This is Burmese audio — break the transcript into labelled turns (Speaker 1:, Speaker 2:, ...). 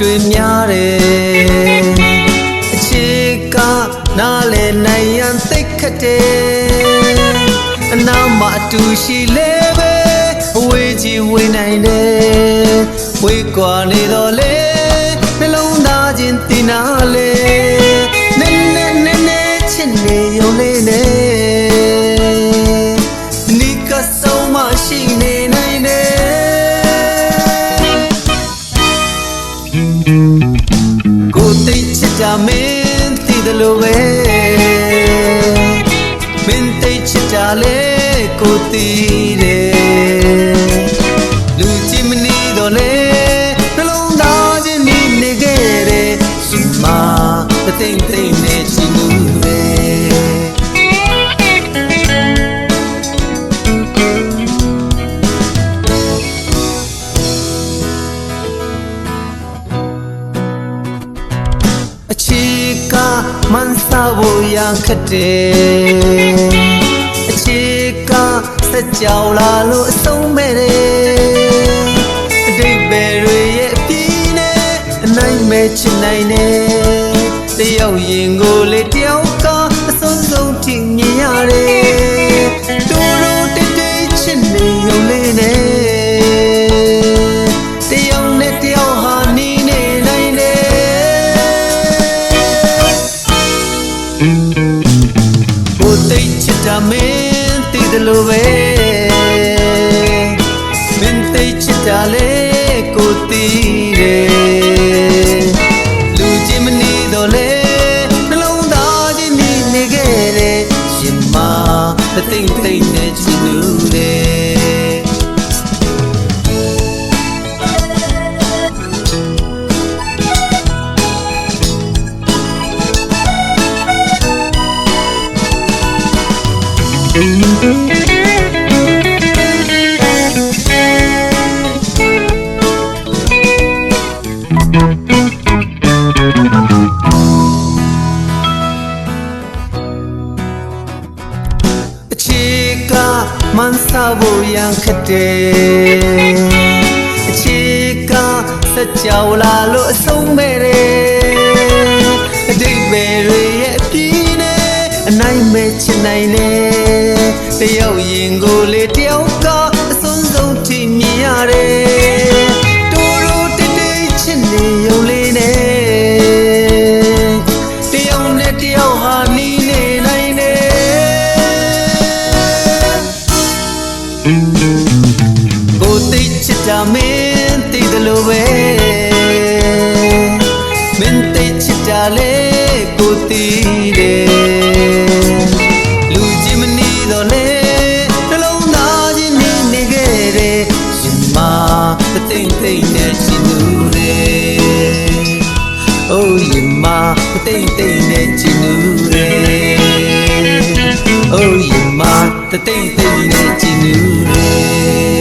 Speaker 1: တွေများတယ်အခြေကနားလေနိုင်ရန်သိခတ်တယ်အနာမအတူရှိလေပဲအဝေးကြီးဝေးနိုင်တယ်ဝေးကွာနေတော့လေနှလုံးသားချင်းတင်နာလေနည်းနည်းနည်းနည်းချစ်နေရုံလေးနဲ့နီကဆုံးမရှိနေနိုင်တယ်ကိုသိချစ်တာမင်းသိတယ်လို့ပဲမင်းသိချစ်တာလေကိုသိတယ်လူကြည့်မနေတော့လေနှလုံးသားချင်းနေခဲ့တယ်ရှိမှသိမ့်သိမ့်နဲ့ချီလူပဲအခြေကမန်းစားဖို့ရခတ်တယ်အခြေကစက်ကြောင်လာလို့အဆုံးမဲ့တယ်အတိတ်ပဲတွေရဲ့အပြင်းနဲ့အနိုင်မဲ့ချင်နိုင်တယ်တယောက်ရင်ကိုလေတယောက်ကအစွန်းဆုံးထိမြင်ရတယ်တူတူတိတ်တိတ်ချစ်နေရုံလေးနဲ့တယောက်နဲ့တယောက်ဟာနီးနေနိုင်တယ်ကိုသိချစ်တာမင်းသိတယ်လို့ပဲမင်းသိချစ်တာလေကိုသိတယ်လူကြည့်မနေတော့လေနှလုံးသားချင်းနေခဲ့တယ်ရှင်မသိမ့်သိမ့်နဲ့ချစ်လို့လေအခြေကမန်းစားဖို့ရန်ခတ်တယ်အခြေကစက်ကြောင်လာလို့အဆုံးမဲ့တယ်အတိတ်ပဲတွေရဲ့အပြင်းနဲ့အနိုင်မဲ့ချင်နိုင်တယ်တယောက်ရင်ကိုလေတယောက်ကအစွန်းဆုံးထိမြင်ရတယ်တူတူတိတ်တိတ်ချစ်နေရုံလေးနဲ့တယောက်နဲ့တယောက်ဟာနီးနေနိုင်တယ်ကိုသိချစ်တာမင်းသိတယ်လို့ပဲမင်းသိချစ်တာလေကိုသိတယ်လူကြည့်မနေတော့လေနှလုံးသားချင်းနေခဲ့တယ်ရှင်မသိမ့်သိမ့်နဲ့ချစ်လို့လေအိုးရင်မသိမ့်သိမ့်နဲ့ချစ်လို့လေအိုးရင်မသိမ့်သိမ့်နဲ့ချစ်လို့လေ